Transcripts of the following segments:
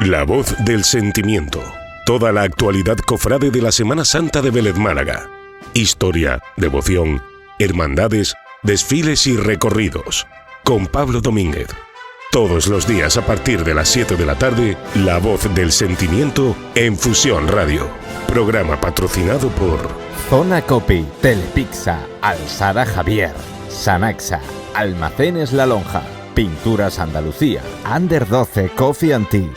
La voz del sentimiento. Toda la actualidad cofrade de la Semana Santa de Vélez Málaga. Historia, devoción, hermandades, desfiles y recorridos. Con Pablo Domínguez. Todos los días a partir de las 7 de la tarde, La voz del sentimiento en Fusión Radio. Programa patrocinado por Zona Copi, Telepizza, Alsara Javier, Sanaxa, Almacenes La Lonja, Pinturas Andalucía, Under 12 Coffee and Tea,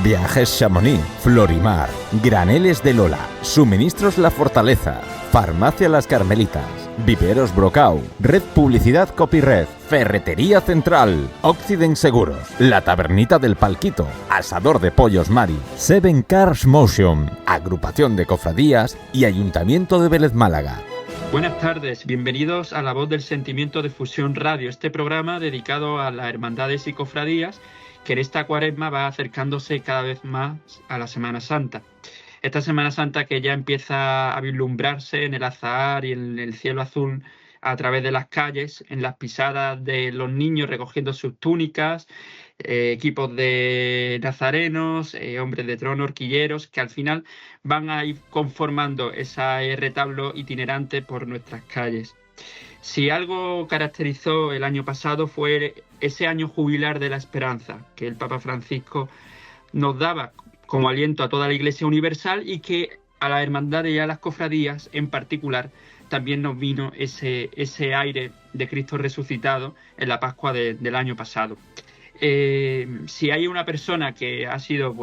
Viajes Chamonix, Florimar, Graneles de Lola, Suministros La Fortaleza, Farmacia Las Carmelitas, Viveros Brocau, Red Publicidad Copyred, Ferretería Central, Occident Seguros, La Tabernita del Palquito, Asador de Pollos Mari, Seven Cars Motion, Agrupación de Cofradías y Ayuntamiento de Vélez Málaga. Buenas tardes, bienvenidos a La voz del sentimiento de Fusión Radio, este programa dedicado a las hermandades y cofradías que en esta cuaresma va acercándose cada vez más a la Semana Santa. Esta Semana Santa que ya empieza a vislumbrarse en el azahar y en el cielo azul a través de las calles, en las pisadas de los niños recogiendo sus túnicas, equipos de nazarenos, hombres de trono, horquilleros, que al final van a ir conformando ese retablo itinerante por nuestras calles. Si algo caracterizó el año pasado fue ese año jubilar de la esperanza que el Papa Francisco nos daba como aliento a toda la Iglesia Universal y que a las hermandades y a las cofradías en particular también nos vino ese aire de Cristo resucitado en la Pascua del año pasado. Si hay una persona que ha sido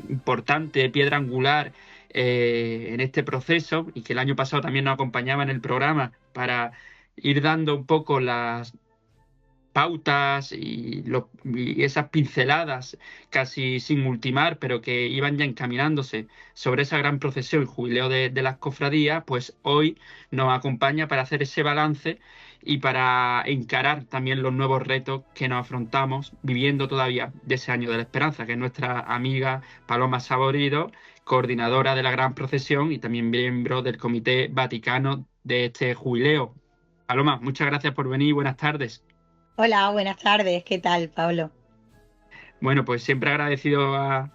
importante, piedra angular en este proceso y que el año pasado también nos acompañaba en el programa para ir dando un poco las pautas y esas pinceladas casi sin ultimar, pero que iban ya encaminándose sobre esa gran procesión, el jubileo de las cofradías, pues hoy nos acompaña para hacer ese balance y para encarar también los nuevos retos que nos afrontamos viviendo todavía de ese año de la esperanza, que es nuestra amiga Paloma Saborido, coordinadora de la gran procesión y también miembro del Comité Vaticano de este jubileo. Paloma, muchas gracias por venir y buenas tardes. Hola, buenas tardes. ¿Qué tal, Pablo? Bueno, pues siempre agradecido a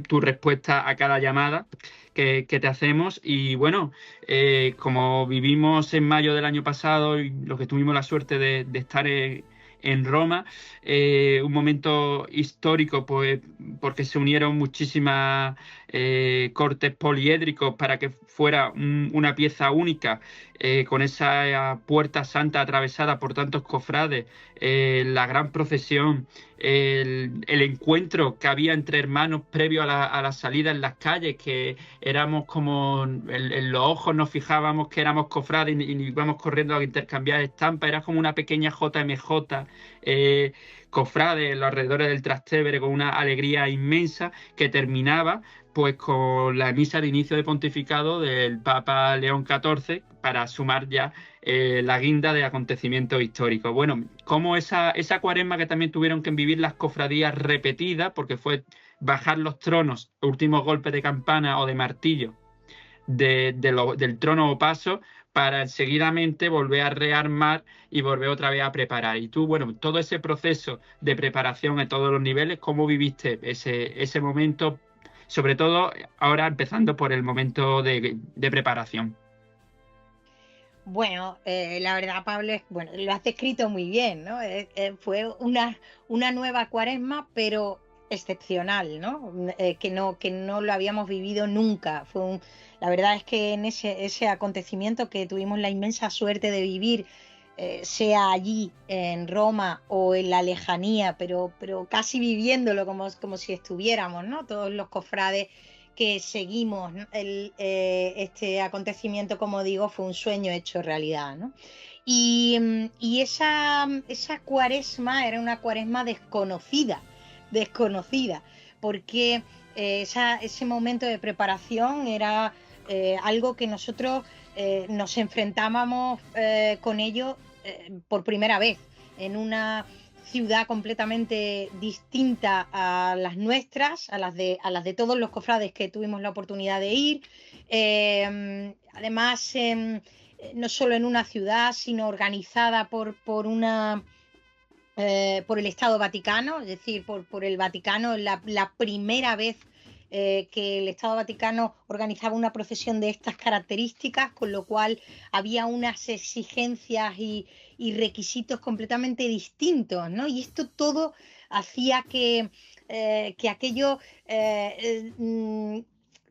tu respuesta a cada llamada que te hacemos. Y bueno, como vivimos en mayo del año pasado y los que tuvimos la suerte de estar en Roma, un momento histórico, pues porque se unieron muchísimas cortes poliédricos para que fuera una pieza única, con esa puerta santa atravesada por tantos cofrades, la gran procesión, el encuentro que había entre hermanos previo a la salida en las calles, que éramos como en los ojos nos fijábamos que éramos cofrades y íbamos corriendo a intercambiar estampas, era como una pequeña JMJ cofrades en los alrededores del Trastevere, con una alegría inmensa que terminaba pues con la misa de inicio de pontificado del Papa León XIV para sumar ya la guinda de acontecimientos históricos. Bueno, como esa cuaresma que también tuvieron que vivir las cofradías repetidas, porque fue bajar los tronos, últimos golpes de campana o de martillo del trono o paso, para seguidamente volver a rearmar y volver otra vez a preparar. Y tú, bueno, todo ese proceso de preparación a todos los niveles, ¿cómo viviste ese momento? Sobre todo ahora empezando por el momento de preparación. Bueno, la verdad, Pablo, lo has descrito muy bien, ¿no? Fue una nueva cuaresma, pero excepcional, ¿no? Que no lo habíamos vivido nunca. La verdad es que en ese acontecimiento que tuvimos la inmensa suerte de vivir, sea allí en Roma o en la lejanía, pero casi viviéndolo como si estuviéramos, ¿no? Todos los cofrades que seguimos, ¿no? Este acontecimiento, como digo, fue un sueño hecho realidad, ¿no? Y esa cuaresma era una cuaresma desconocida, porque ese momento de preparación era algo que nosotros nos enfrentábamos con ello por primera vez en una ciudad completamente distinta a las nuestras, a las de todos los cofrades que tuvimos la oportunidad de ir. Además, no solo en una ciudad, sino organizada por una por el Estado Vaticano, es decir, por el Vaticano, la primera vez que el Estado Vaticano organizaba una procesión de estas características, con lo cual había unas exigencias y requisitos completamente distintos, ¿no? Y esto todo hacía que aquello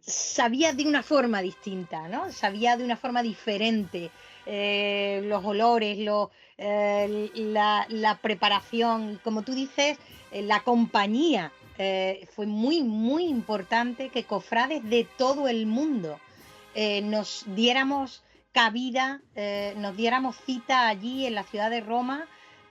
sabía de una forma distinta, ¿no? Sabía de una forma diferente. Los olores, la preparación, como tú dices, la compañía. Fue muy, muy importante que cofrades de todo el mundo nos diéramos cabida, nos diéramos cita allí en la ciudad de Roma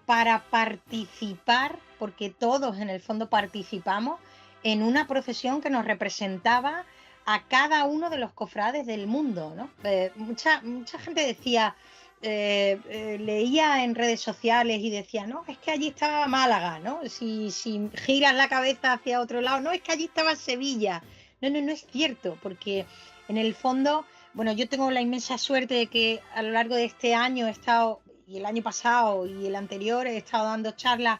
para participar, porque todos en el fondo participamos en una procesión que nos representaba a cada uno de los cofrades del mundo, ¿no? Mucha gente decía, leía en redes sociales y decía, no, es que allí estaba Málaga, ¿no? Si giras la cabeza hacia otro lado, no, es que allí estaba Sevilla. No es cierto, porque en el fondo, bueno, yo tengo la inmensa suerte de que a lo largo de este año he estado, y el año pasado y el anterior, he estado dando charlas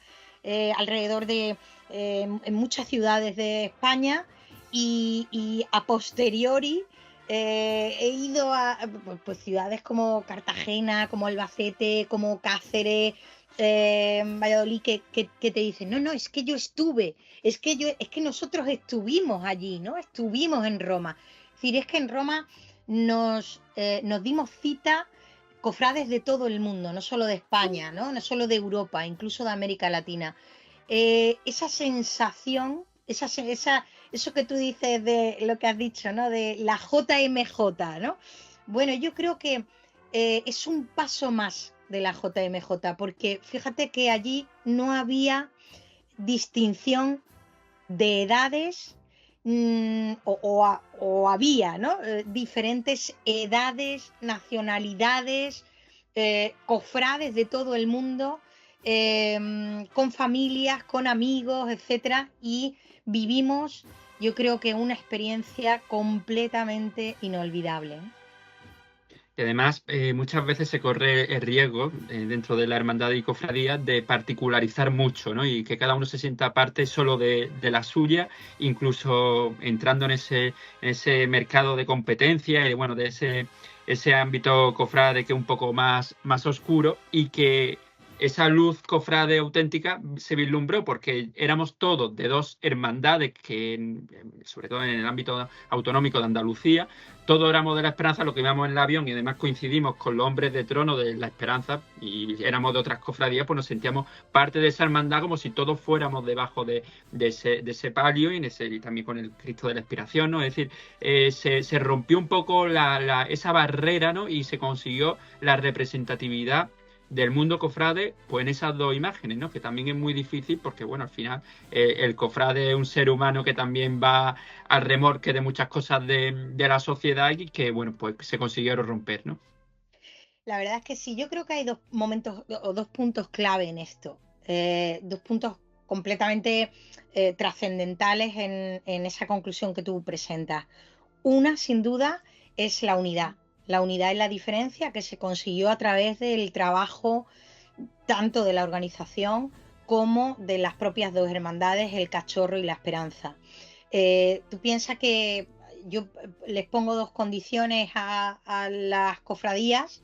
alrededor de en muchas ciudades de España y a posteriori he ido a pues, ciudades como Cartagena, como Albacete, como Cáceres, Valladolid, que te dicen, no, es que yo estuve, es que nosotros estuvimos allí, ¿no? Estuvimos en Roma. Es decir, es que en Roma nos dimos cita cofrades de todo el mundo, no solo de España, no solo de Europa, incluso de América Latina. Esa sensación, eso que tú dices de lo que has dicho, ¿no? De la JMJ, ¿no? Bueno, yo creo que es un paso más de la JMJ, porque fíjate que allí no había distinción de edades o había, ¿no? Diferentes edades, nacionalidades, cofrades de todo el mundo, con familias, con amigos, etcétera, y vivimos, yo creo que una experiencia completamente inolvidable. Y además, muchas veces se corre el riesgo dentro de la hermandad y cofradía de particularizar mucho, ¿no? Y que cada uno se sienta parte solo de la suya, incluso entrando en ese mercado de competencia y bueno, de ese ámbito cofrade que es un poco más oscuro, y que esa luz cofrade auténtica se vislumbró porque éramos todos de dos hermandades que, sobre todo en el ámbito autonómico de Andalucía, todos éramos de la Esperanza, lo que íbamos en el avión, y además coincidimos con los hombres de trono de la Esperanza y éramos de otras cofradías, pues nos sentíamos parte de esa hermandad, como si todos fuéramos debajo de ese palio y también con el Cristo de la Expiración, ¿no? Es decir, se rompió un poco esa barrera, ¿no? Y se consiguió la representatividad del mundo cofrade, pues en esas dos imágenes, ¿no? Que también es muy difícil porque, bueno, al final el cofrade es un ser humano que también va al remorque de muchas cosas de la sociedad y que, bueno, pues se consiguieron romper, ¿no? La verdad es que sí, yo creo que hay dos momentos o dos puntos clave en esto, dos puntos completamente trascendentales en esa conclusión que tú presentas. Una, sin duda, es la unidad. La unidad es la diferencia que se consiguió a través del trabajo tanto de la organización como de las propias dos hermandades, el Cachorro y la Esperanza. Tú piensas que yo les pongo dos condiciones a las cofradías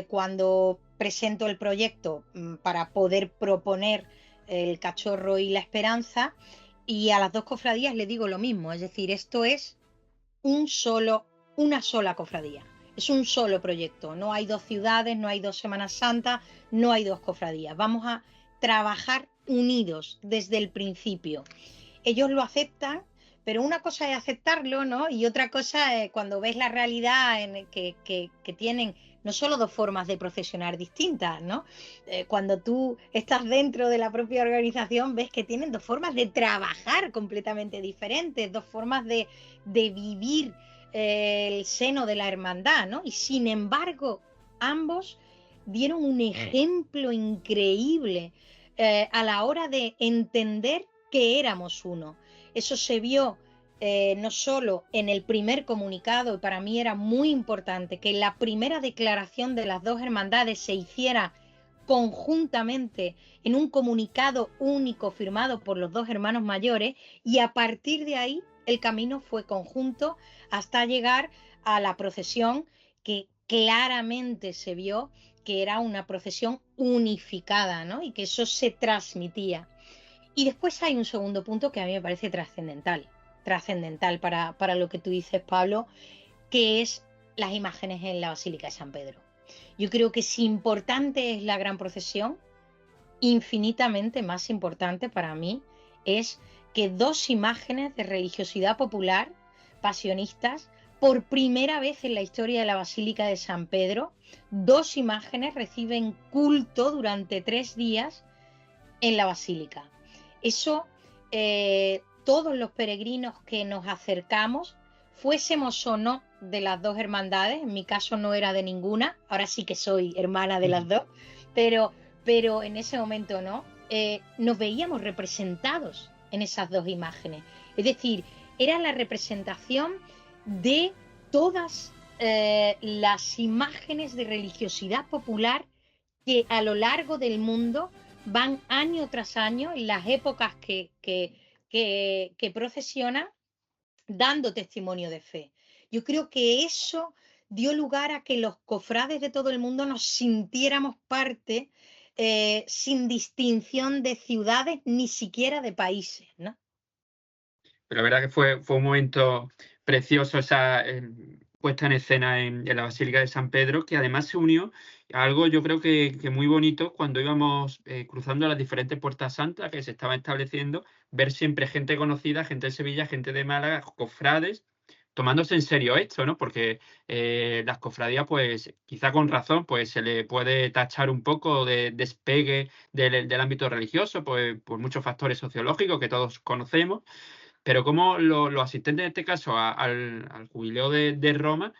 cuando presento el proyecto para poder proponer el Cachorro y la Esperanza, y a las dos cofradías les digo lo mismo, es decir, esto es una sola cofradía. Es un solo proyecto, no hay dos ciudades, no hay dos Semanas Santas, no hay dos cofradías. Vamos a trabajar unidos desde el principio. Ellos lo aceptan, pero una cosa es aceptarlo, ¿no? Y otra cosa es cuando ves la realidad en que tienen no solo dos formas de procesionar distintas, ¿no? Cuando tú estás dentro de la propia organización, ves que tienen dos formas de trabajar completamente diferentes, dos formas de vivir el seno de la hermandad, ¿no? Y sin embargo, ambos dieron un ejemplo increíble a la hora de entender que éramos uno. Eso se vio no solo en el primer comunicado, y para mí era muy importante que la primera declaración de las dos hermandades se hiciera conjuntamente en un comunicado único firmado por los dos hermanos mayores, y a partir de ahí el camino fue conjunto hasta llegar a la procesión, que claramente se vio que era una procesión unificada, ¿no? Y que eso se transmitía. Y después hay un segundo punto que a mí me parece trascendental para lo que tú dices, Pablo, que es las imágenes en la Basílica de San Pedro. Yo creo que si importante es la gran procesión, infinitamente más importante para mí es que dos imágenes de religiosidad popular, pasionistas, por primera vez en la historia de la Basílica de San Pedro, dos imágenes reciben culto durante 3 días en la Basílica. Eso, todos los peregrinos que nos acercamos, fuésemos o no de las dos hermandades, en mi caso no era de ninguna, ahora sí que soy hermana de las dos, pero en ese momento no, nos veíamos representados en esas dos imágenes. Es decir, era la representación de todas las imágenes de religiosidad popular que a lo largo del mundo van año tras año, en las épocas que procesionan, dando testimonio de fe. Yo creo que eso dio lugar a que los cofrades de todo el mundo nos sintiéramos parte, sin distinción de ciudades ni siquiera de países, ¿no? Pero la verdad que fue un momento precioso esa puesta en escena en la Basílica de San Pedro, que además se unió a algo yo creo que muy bonito cuando íbamos cruzando las diferentes puertas santas que se estaban estableciendo, ver siempre gente conocida, gente de Sevilla, gente de Málaga, cofrades, tomándose en serio esto, ¿no? Porque las cofradías, pues quizá con razón, pues se le puede tachar un poco de despegue del ámbito religioso, pues por muchos factores sociológicos que todos conocemos, pero como los asistentes, en este caso, al jubileo de Roma,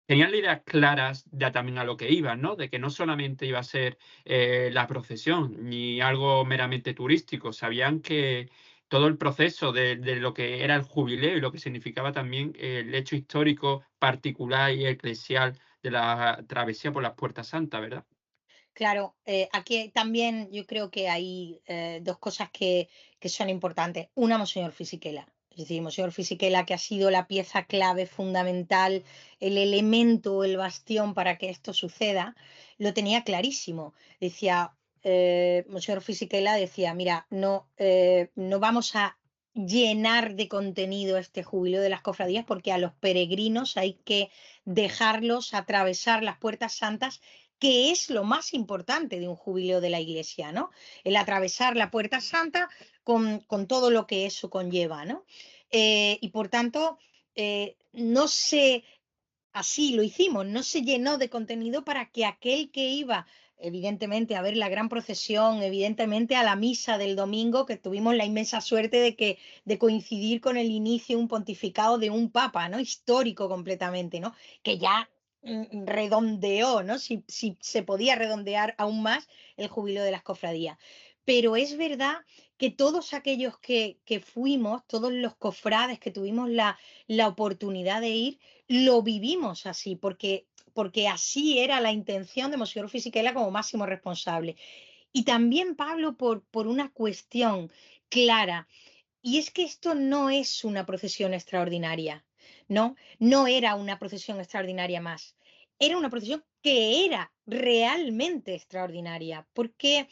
tenían las ideas claras ya también a lo que iban, ¿no? De que no solamente iba a ser la procesión, ni algo meramente turístico. Sabían que todo el proceso de lo que era el jubileo y lo que significaba también el hecho histórico particular y eclesial de la travesía por las Puertas Santas, ¿verdad? Claro, aquí también yo creo que hay dos cosas que son importantes. Una, Monseñor Fisichella. Es decir, Monseñor Fisichella, que ha sido la pieza clave, fundamental, el elemento, el bastión para que esto suceda, lo tenía clarísimo. Decía, Monseñor Fisichella decía, mira, no vamos a llenar de contenido este jubileo de las cofradías, porque a los peregrinos hay que dejarlos atravesar las puertas santas, que es lo más importante de un jubileo de la Iglesia, ¿no? El atravesar la Puerta Santa con todo lo que eso conlleva, ¿no? Y por tanto, así lo hicimos, no se llenó de contenido para que aquel que iba, evidentemente, a ver la gran procesión, evidentemente a la misa del domingo, que tuvimos la inmensa suerte de coincidir con el inicio de un pontificado de un papa, ¿no? Histórico completamente, ¿no? Que ya redondeó, ¿no? Si se podía redondear aún más el jubileo de las cofradías. Pero es verdad que todos aquellos que fuimos, todos los cofrades que tuvimos la oportunidad de ir, lo vivimos así, porque así era la intención de Monseñor Fisichella como máximo responsable. Y también, Pablo, por una cuestión clara, y es que esto no es una procesión extraordinaria, ¿no? No era una procesión extraordinaria más. Era una procesión que era realmente extraordinaria, porque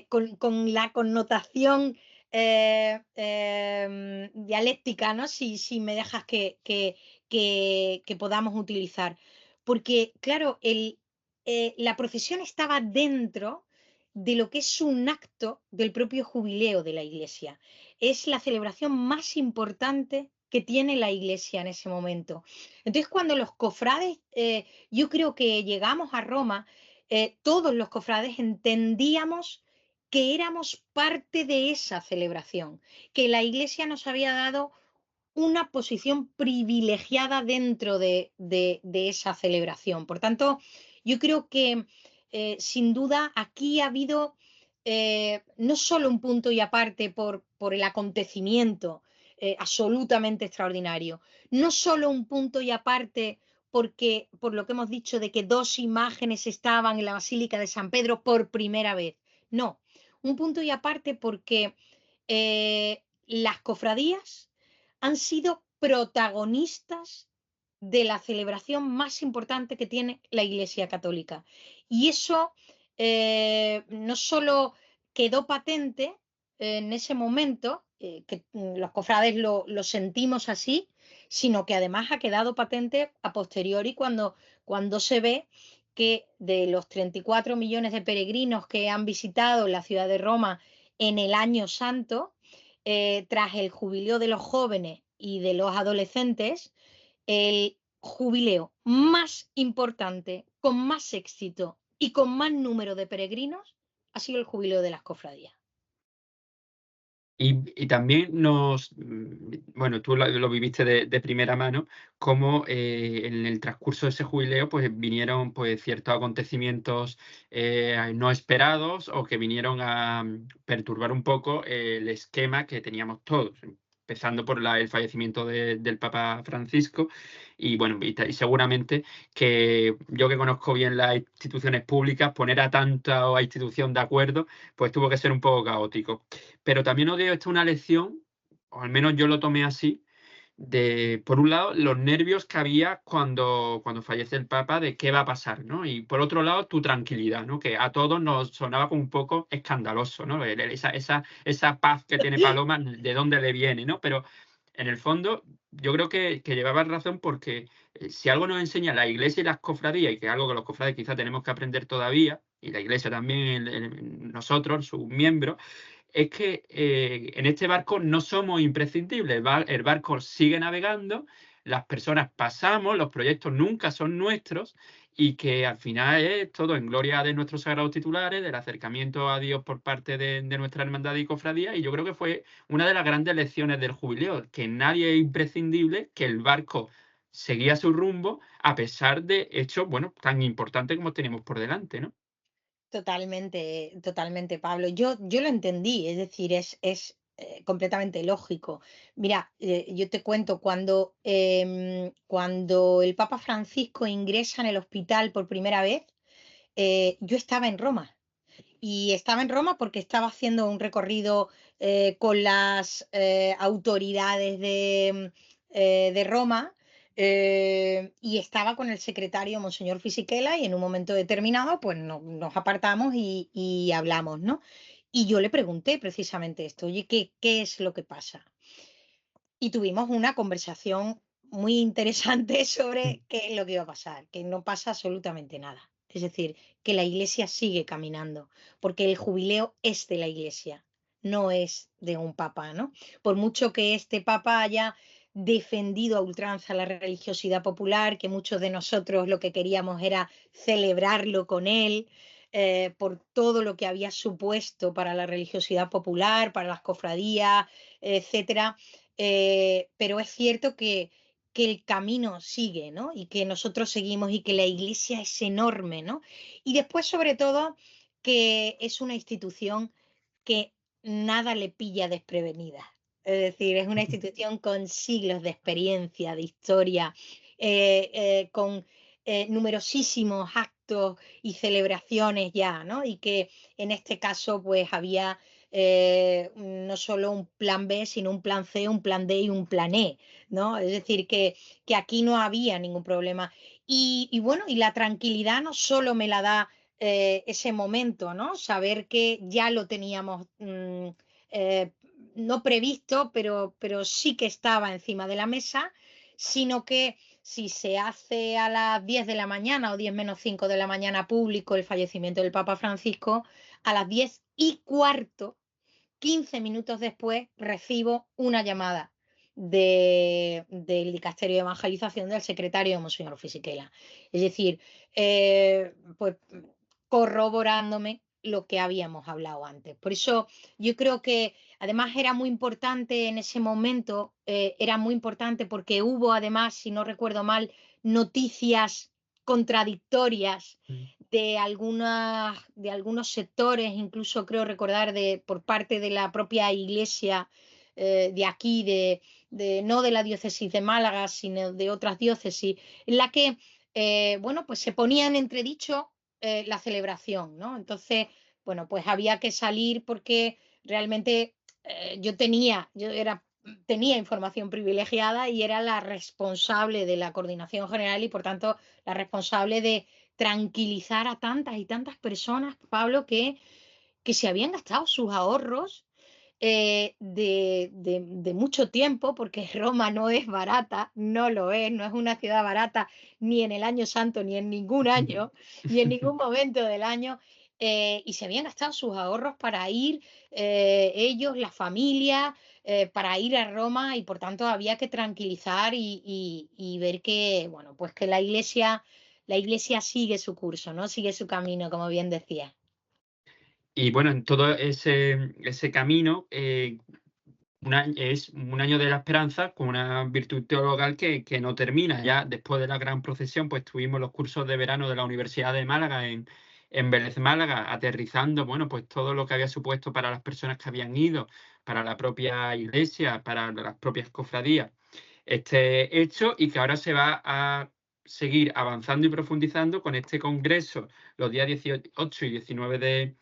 con la connotación dialéctica, ¿no? Si me dejas que podamos utilizar. Porque, claro, la procesión estaba dentro de lo que es un acto del propio jubileo de la Iglesia. Es la celebración más importante que tiene la Iglesia en ese momento. Entonces, cuando los cofrades, yo creo que llegamos a Roma, todos los cofrades entendíamos que éramos parte de esa celebración, que la Iglesia nos había dado una posición privilegiada dentro de esa celebración. Por tanto, yo creo que sin duda aquí ha habido no solo un punto y aparte por el acontecimiento absolutamente extraordinario, no solo un punto y aparte porque, por lo que hemos dicho, de que 2 imágenes estaban en la Basílica de San Pedro por primera vez. No, un punto y aparte porque las cofradías han sido protagonistas de la celebración más importante que tiene la Iglesia Católica. Y eso no solo quedó patente en ese momento, que los cofrades lo sentimos así, sino que además ha quedado patente a posteriori cuando se ve que de los 34 millones de peregrinos que han visitado la ciudad de Roma en el año santo, tras el jubileo de los jóvenes y de los adolescentes, el jubileo más importante, con más éxito y con más número de peregrinos, ha sido el jubileo de las cofradías. Y también bueno, tú lo viviste de primera mano, cómo en el transcurso de ese jubileo pues vinieron pues ciertos acontecimientos no esperados o que vinieron a perturbar un poco el esquema que teníamos todos, empezando por el fallecimiento del Papa Francisco. Y bueno, y seguramente que yo que conozco bien las instituciones públicas, poner a tanta institución de acuerdo, pues tuvo que ser un poco caótico. Pero también os dio esto una lección, o al menos yo lo tomé así, de, por un lado, los nervios que había cuando fallece el Papa, de qué va a pasar, ¿no? Y por otro lado, tu tranquilidad, ¿no? Que a todos nos sonaba como un poco escandaloso, ¿no? Esa paz que tiene Paloma, de dónde le viene, ¿no? Pero en el fondo, yo creo que llevabas razón porque si algo nos enseña la Iglesia y las cofradías, y que es algo que los cofrades quizá tenemos que aprender todavía, y la Iglesia también, nosotros, sus miembros, es que en este barco no somos imprescindibles. El barco sigue navegando, las personas pasamos, los proyectos nunca son nuestros y que al final es todo en gloria de nuestros sagrados titulares, del acercamiento a Dios por parte de nuestra hermandad y cofradía. Y yo creo que fue una de las grandes lecciones del jubileo, que nadie es imprescindible, que el barco seguía su rumbo a pesar de hechos, bueno, tan importantes como teníamos por delante, ¿no? Totalmente, totalmente, Pablo. Yo lo entendí, es decir, es completamente lógico. Mira, yo te cuento, cuando el Papa Francisco ingresa en el hospital por primera vez, yo estaba en Roma. Y estaba en Roma porque estaba haciendo un recorrido con las autoridades de Roma, y estaba con el secretario Monseñor Fisichella, y en un momento determinado pues nos apartamos y hablamos, ¿no? Y yo le pregunté precisamente esto, oye, ¿qué es lo que pasa? Y tuvimos una conversación muy interesante sobre qué es lo que iba a pasar, que no pasa absolutamente nada. Es decir, que la iglesia sigue caminando, porque el jubileo es de la iglesia, no es de un papa, ¿no? Por mucho que este papa haya defendido a ultranza la religiosidad popular, que muchos de nosotros lo que queríamos era celebrarlo con él, por todo lo que había supuesto para la religiosidad popular, para las cofradías, etcétera. Pero es cierto que el camino sigue, ¿no? Y que nosotros seguimos y que la iglesia es enorme, ¿no? Y después, sobre todo, que es una institución que nada le pilla desprevenida. Es decir, es una institución con siglos de experiencia, de historia, con numerosísimos actos y celebraciones ya, ¿no? Y que en este caso, pues había no solo un plan B, sino un plan C, un plan D y un plan E, ¿no? Es decir, que aquí no había ningún problema. Y bueno, y la tranquilidad no solo me la da ese momento, ¿no? Saber que ya lo teníamos eh, no previsto, pero sí que estaba encima de la mesa, sino que si se hace a las 10 de la mañana o 10 menos 5 de la mañana público el fallecimiento del Papa Francisco, a las 10:15, 15 minutos después, recibo una llamada del Dicasterio de Evangelización del secretario de Monseñor Fisichella. Es decir, pues corroborándome lo que habíamos hablado antes. Por eso yo creo que además era muy importante en ese momento, era muy importante porque hubo además, si no recuerdo mal, noticias contradictorias Mm. de algunos sectores, incluso creo recordar por parte de la propia Iglesia de aquí, no de la diócesis de Málaga, sino de otras diócesis, en la que bueno, pues se ponía en entredicho la celebración, ¿no? Entonces, bueno, pues había que salir porque realmente tenía información privilegiada y era la responsable de la coordinación general y por tanto la responsable de tranquilizar a tantas y tantas personas, Pablo, que se habían gastado sus ahorros de mucho tiempo, porque Roma no es barata, no lo es, no es una ciudad barata ni en el año santo, ni en ningún año, ni en ningún momento del año, y se habían gastado sus ahorros para ir ellos, la familia, para ir a Roma y por tanto había que tranquilizar y ver que, bueno, pues que la iglesia sigue su curso, ¿no? Sigue su camino, como bien decía. Y bueno, en todo ese camino, es un año de la esperanza con una virtud teologal que no termina. Ya después de la gran procesión, pues tuvimos los cursos de verano de la Universidad de Málaga en Vélez Málaga, aterrizando, bueno, pues todo lo que había supuesto para las personas que habían ido, para la propia iglesia, para las propias cofradías, este hecho, y que ahora se va a seguir avanzando y profundizando con este congreso los días 18 y 19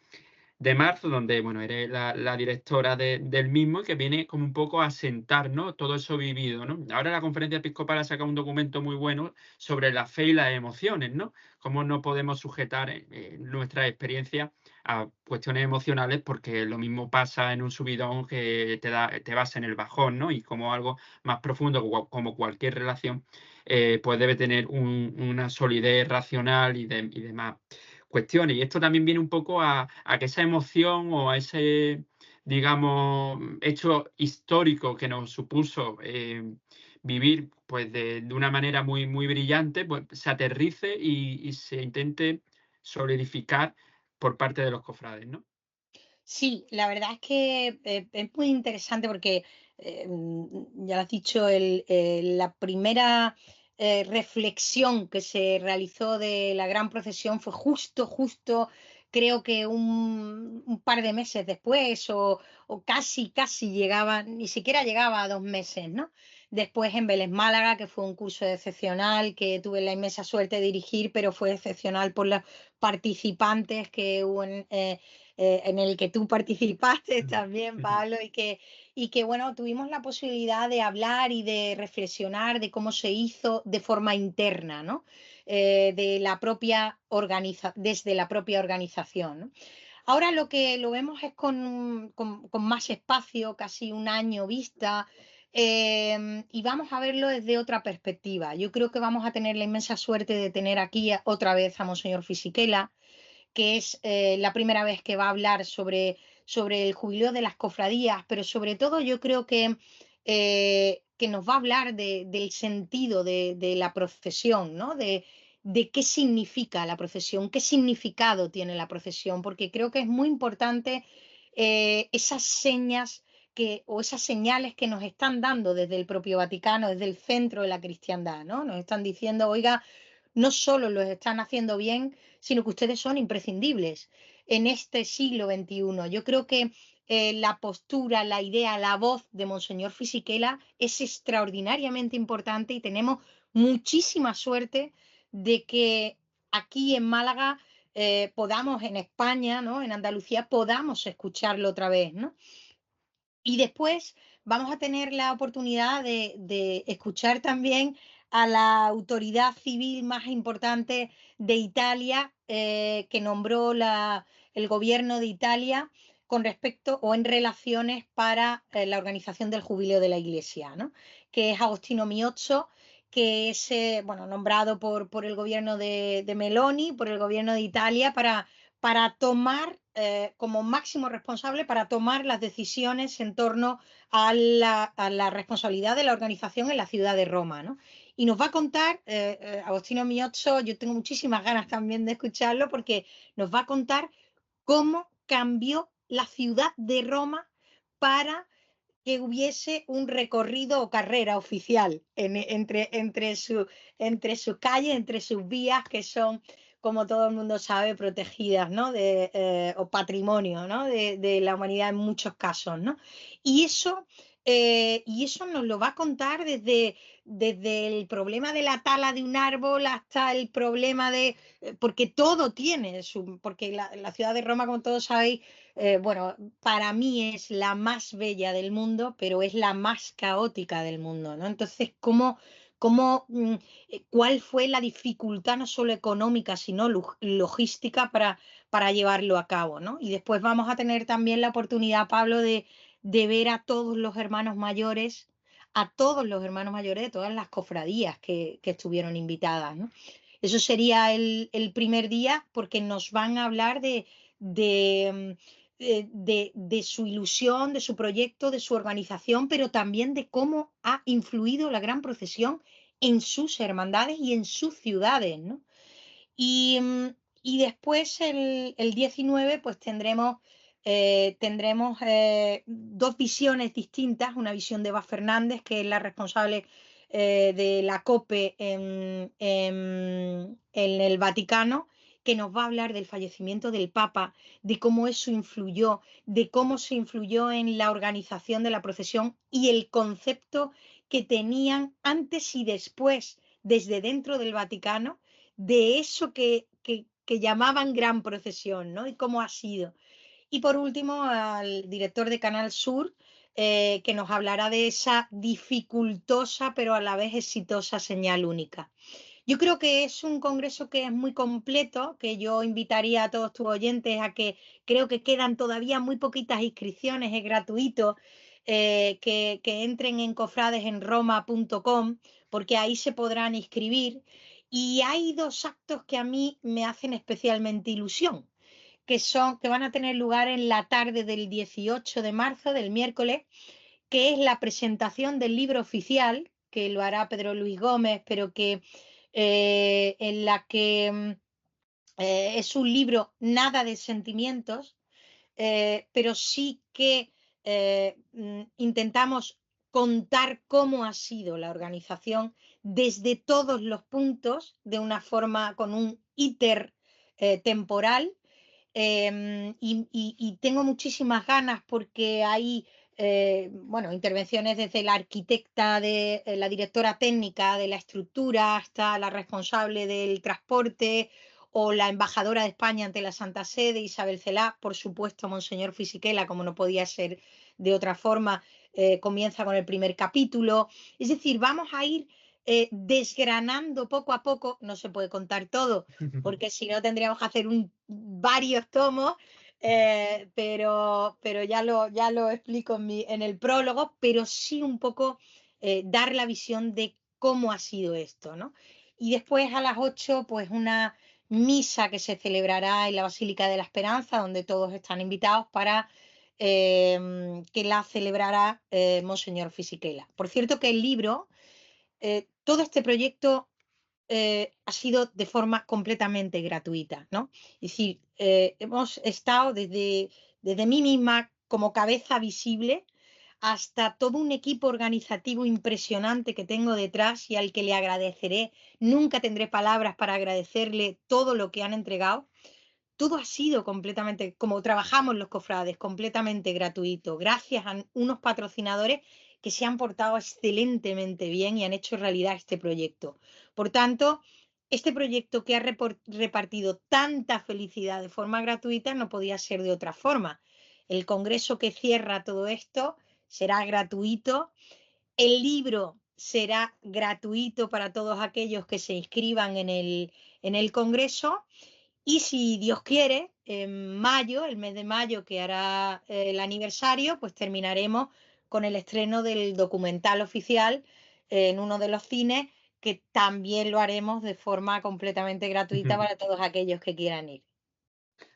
de marzo, donde, bueno, eres la directora del mismo y que viene como un poco a sentar, ¿no? Todo eso vivido, ¿no? Ahora la Conferencia Episcopal ha sacado un documento muy bueno sobre la fe y las emociones, ¿no? Cómo no podemos sujetar nuestra experiencia a cuestiones emocionales, porque lo mismo pasa en un subidón que te vas en el bajón, ¿no? Y como algo más profundo, como cualquier relación, pues debe tener una solidez racional y demás cuestiones. Y esto también viene un poco a que esa emoción o a ese, digamos, hecho histórico que nos supuso vivir pues de una manera muy, muy brillante, pues se aterrice y se intente solidificar por parte de los cofrades, ¿no? Sí, la verdad es que es muy interesante porque ya lo has dicho, la primera reflexión que se realizó de la gran procesión fue justo, creo que un par de meses después o casi llegaba, ni siquiera llegaba a 2 meses, ¿no? Después en Vélez Málaga, que fue un curso excepcional que tuve la inmensa suerte de dirigir, pero fue excepcional por los participantes que hubo en el que tú participaste también, Pablo, y que bueno, tuvimos la posibilidad de hablar y de reflexionar de cómo se hizo de forma interna, ¿no? Desde la propia organización, ¿no? Ahora lo que lo vemos es con más espacio, casi un año vista, y vamos a verlo desde otra perspectiva. Yo creo que vamos a tener la inmensa suerte de tener aquí otra vez a Monseñor Fisichella, que es la primera vez que va a hablar sobre el jubileo de las cofradías, pero sobre todo yo creo que nos va a hablar del sentido de la procesión, ¿no? De qué significa la procesión, qué significado tiene la procesión, porque creo que es muy importante esas señas o esas señales que nos están dando desde el propio Vaticano, desde el centro de la cristiandad, ¿no? Nos están diciendo, oiga, no solo lo están haciendo bien, sino que ustedes son imprescindibles en este siglo XXI. Yo creo que la postura, la idea, la voz de Monseñor Fisichella es extraordinariamente importante y tenemos muchísima suerte de que aquí en Málaga podamos, en España, ¿no? En Andalucía, podamos escucharlo otra vez, ¿no? Y después vamos a tener la oportunidad de escuchar también a la autoridad civil más importante de Italia, que nombró el gobierno de Italia con respecto o en relaciones para la organización del jubileo de la Iglesia, ¿no? Que es Agostino Miozzo, que es bueno, nombrado por el gobierno de Meloni, por el gobierno de Italia, para tomar como máximo responsable para tomar las decisiones en torno a la responsabilidad de la organización en la ciudad de Roma, ¿no? Y nos va a contar, Agostino Miozzo, yo tengo muchísimas ganas también de escucharlo porque nos va a contar cómo cambió la ciudad de Roma para que hubiese un recorrido o carrera oficial entre sus calles, entre sus vías, que son, como todo el mundo sabe, protegidas, ¿no? O patrimonio, ¿no? de la humanidad en muchos casos, ¿no? Y eso Y eso nos lo va a contar desde el problema de la tala de un árbol hasta el problema porque todo tiene porque la ciudad de Roma, como todos sabéis, bueno, para mí es la más bella del mundo, pero es la más caótica del mundo, ¿no? Entonces, ¿cuál fue la dificultad no solo económica, sino logística para llevarlo a cabo, ¿no? Y después vamos a tener también la oportunidad, Pablo, de ver a todos los hermanos mayores de todas las cofradías que estuvieron invitadas, ¿no? Eso sería el primer día porque nos van a hablar de, de su ilusión, de su proyecto, de su organización, pero también de cómo ha influido la gran procesión en sus hermandades y en sus ciudades, ¿no? Y, y después el 19 pues tendremos dos visiones distintas, una visión de Eva Fernández, que es la responsable de la COPE en el Vaticano, que nos va a hablar del fallecimiento del Papa, de cómo eso influyó, de cómo se influyó en la organización de la procesión y el concepto que tenían antes y después desde dentro del Vaticano de eso que llamaban gran procesión, ¿no? Y cómo ha sido. Y por último, al director de Canal Sur, que nos hablará de esa dificultosa pero a la vez exitosa señal única. Yo creo que es un congreso que es muy completo, que yo invitaría a todos tus oyentes a que creo que quedan todavía muy poquitas inscripciones, es gratuito, que entren en cofradesenroma.com porque ahí se podrán inscribir. Y hay dos actos que a mí me hacen especialmente ilusión, que van a tener lugar en la tarde del 18 de marzo, del miércoles, que es la presentación del libro oficial, que lo hará Pedro Luis Gómez, pero que en la que es un libro nada de sentimientos, pero sí que intentamos contar cómo ha sido la organización desde todos los puntos, de una forma con un íter temporal. Y tengo muchísimas ganas porque hay bueno, intervenciones desde la arquitecta, de la directora técnica de la estructura, hasta la responsable del transporte o la embajadora de España ante la Santa Sede, Isabel Celá, por supuesto, Monseñor Fisichella, como no podía ser de otra forma, comienza con el primer capítulo. Es decir, vamos a ir desgranando poco a poco, no se puede contar todo, porque si no tendríamos que hacer varios tomos, pero ya lo explico en el prólogo, pero sí un poco dar la visión de cómo ha sido esto, ¿no? Y después a las 8, pues una misa que se celebrará en la Basílica de la Esperanza, donde todos están invitados para que la celebrará Monseñor Fisichella. Por cierto que el libro, todo este proyecto ha sido de forma completamente gratuita, ¿no? Es decir, hemos estado desde mí misma como cabeza visible hasta todo un equipo organizativo impresionante que tengo detrás y al que le agradeceré. Nunca tendré palabras para agradecerle todo lo que han entregado. Todo ha sido completamente, como trabajamos los cofrades, completamente gratuito, gracias a unos patrocinadores que se han portado excelentemente bien y han hecho realidad este proyecto. Por tanto, este proyecto que ha repartido tanta felicidad de forma gratuita no podía ser de otra forma. El congreso que cierra todo esto será gratuito. El libro será gratuito para todos aquellos que se inscriban en el congreso. Y si Dios quiere, en mayo, el mes de mayo que hará el aniversario, pues terminaremos con el estreno del documental oficial en uno de los cines, que también lo haremos de forma completamente gratuita para todos aquellos que quieran ir.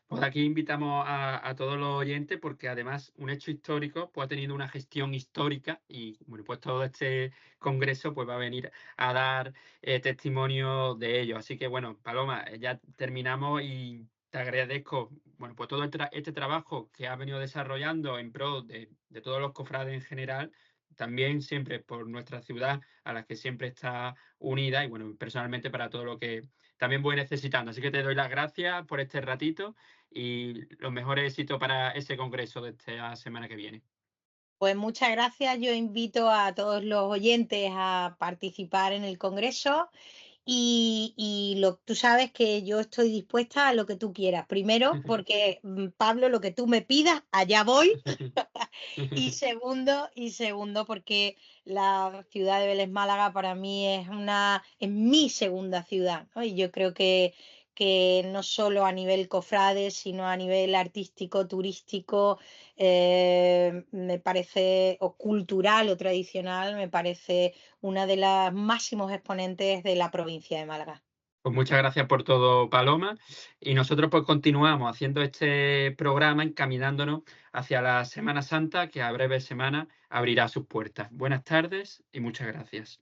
Pues aquí invitamos a todos los oyentes porque además un hecho histórico pues ha tenido una gestión histórica y bueno, pues todo este congreso pues va a venir a dar testimonio de ello. Así que bueno, Paloma, ya terminamos y te agradezco bueno, pues todo este trabajo que has venido desarrollando en pro de todos los cofrades en general, también siempre por nuestra ciudad a la que siempre está unida y bueno, personalmente para todo lo que también voy necesitando. Así que te doy las gracias por este ratito y los mejores éxitos para ese congreso de esta semana que viene. Pues muchas gracias. Yo invito a todos los oyentes a participar en el Congreso tú sabes que yo estoy dispuesta a lo que tú quieras. Primero, porque Pablo, lo que tú me pidas, allá voy. Y segundo, porque la ciudad de Vélez Málaga para mí es mi segunda ciudad, ¿no? Y yo creo que no solo a nivel cofrade, sino a nivel artístico, turístico, me parece, o cultural o tradicional, me parece una de las máximos exponentes de la provincia de Málaga. Pues muchas gracias por todo, Paloma. Y nosotros pues continuamos haciendo este programa encaminándonos hacia la Semana Santa, que a breve semana abrirá sus puertas. Buenas tardes y muchas gracias.